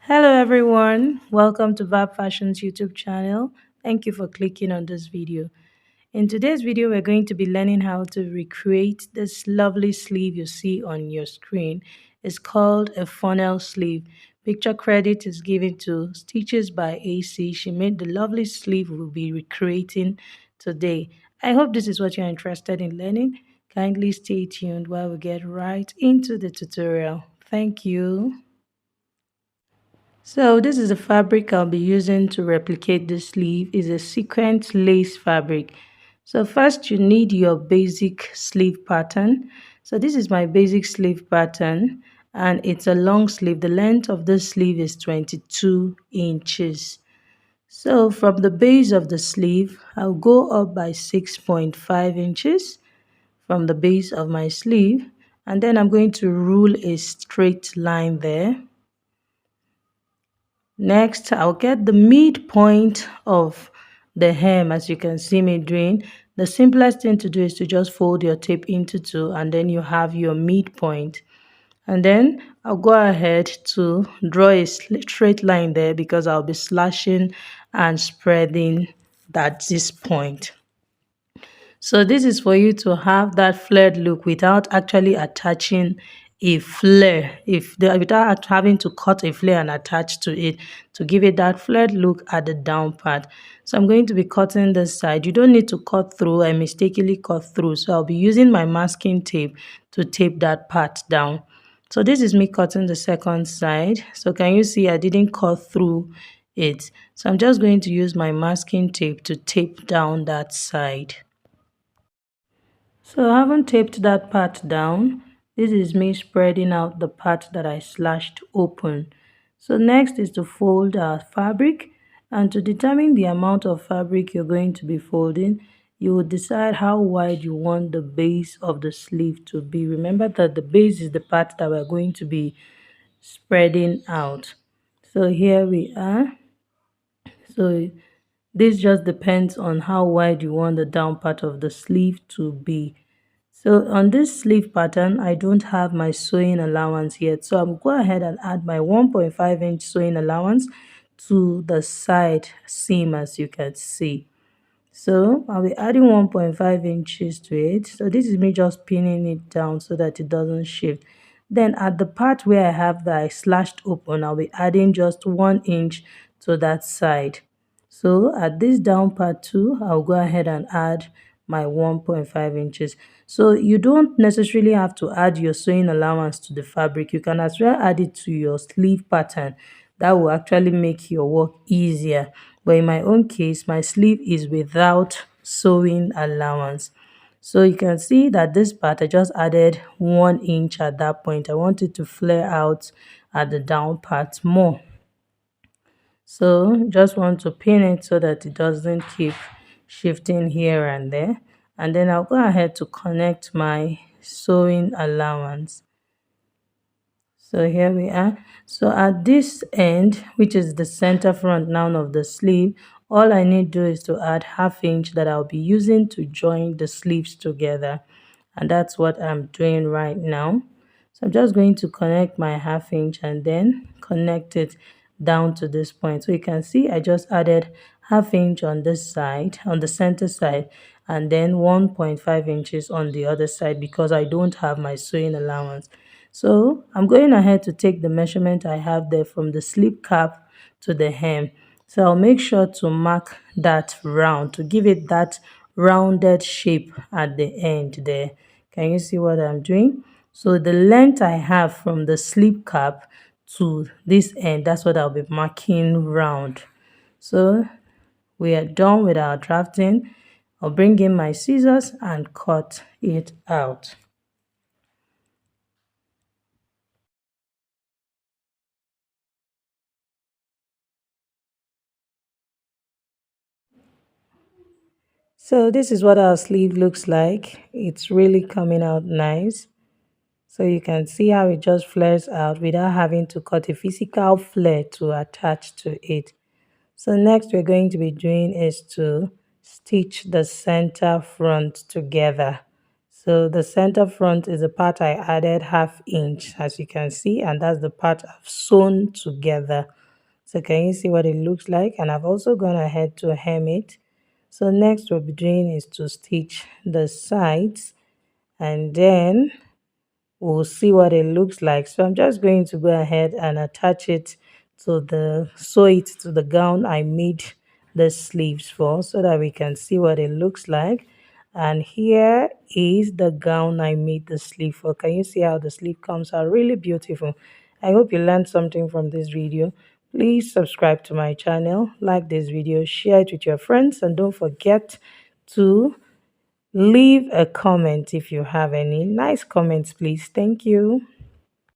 Hello everyone, welcome to Vab Fashion's YouTube channel. Thank you for clicking on this video. In today's video, we're going to be learning how to recreate this lovely sleeve you see on your screen. It's called a funnel sleeve. Picture credit is given to Stitches by AC. She made the lovely sleeve we'll be recreating today. I hope this is what you're interested in learning. Kindly stay tuned while we get right into the tutorial. Thank you. So this is the fabric I'll be using to replicate the sleeve. Is a sequence lace fabric. So first you need your basic sleeve pattern. So this is my basic sleeve pattern and it's a long sleeve. The length of this sleeve is 22 inches. So from the base of the sleeve, I'll go up by 6.5 inches from the base of my sleeve, and then I'm going to rule a straight line there. Next, I'll get the midpoint of the hem as you can see me doing. The simplest thing to do is to just fold your tape into two and then you have your midpoint. And then I'll go ahead to draw a straight line there because I'll be slashing and spreading at this point. So this is for you to have that flared look without actually attaching a flare, without having to cut a flare and attach to it to give it that flared look at the down part. So I'm going to be cutting this side. You don't need to cut through. I mistakenly cut through. So I'll be using my masking tape to tape that part down. So this is me cutting the second side. So can you see I didn't cut through it. So I'm just going to use my masking tape to tape down that side. So I haven't taped that part down. This is me spreading out the part that I slashed open. So next is to fold our fabric, and to determine the amount of fabric you're going to be folding, you will decide how wide you want the base of the sleeve to be. Remember that the base is the part that we're going to be spreading out. So here we are. So this just depends on how wide you want the down part of the sleeve to be. So on this sleeve pattern, I don't have my sewing allowance yet. So I'll go ahead and add my 1.5 inch sewing allowance to the side seam as you can see. So I'll be adding 1.5 inches to it. So this is me just pinning it down so that it doesn't shift. Then at the part where I have that I slashed open, I'll be adding just 1 inch to that side. So at this down part too, I'll go ahead and add my 1.5 inches. So you don't necessarily have to add your sewing allowance to the fabric. You can as well add it to your sleeve pattern. That will actually make your work easier. But in my own case, my sleeve is without sewing allowance. So you can see that this part I just added 1 inch at that point. I want it to flare out at the down part more. So just want to pin it so that it doesn't keep shifting here and there. And then I'll go ahead to connect my sewing allowance. So here we are. So at this end, which is the center front now of the sleeve, all I need to do is to add 1/2 inch that I'll be using to join the sleeves together. And that's what I'm doing right now. So I'm just going to connect my 1/2 inch and then connect it down to this point. So you can see I just added 1/2 inch on this side, on the center side, and then 1.5 inches on the other side because I don't have my sewing allowance. So I'm going ahead to take the measurement I have there from the slip cap to the hem. So I'll make sure to mark that round to give it that rounded shape at the end there. Can you see what I'm doing? So the length I have from the slip cap to this end, that's what I'll be marking round. So we are done with our drafting. I'll bring in my scissors and cut it out. So this is what our sleeve looks like. It's really coming out nice. So you can see how it just flares out without having to cut a physical flare to attach to it. So next we're going to be doing is to stitch the center front together. So the center front is the part I added 1/2 inch, as you can see, and that's the part I've sewn together. So can you see what it looks like? And I've also gone ahead to hem it. So next we'll be doing is to stitch the sides, and then we'll see what it looks like. So I'm just going to go ahead and attach it to sew it to the gown I made the sleeves for, so that we can see what it looks like. And here is the gown I made the sleeve for. Can you see how the sleeve comes out? Really beautiful. I hope you learned something from this video. Please subscribe to my channel, like this video, share it with your friends, and don't forget to leave a comment if you have any. Nice comments, please. Thank you.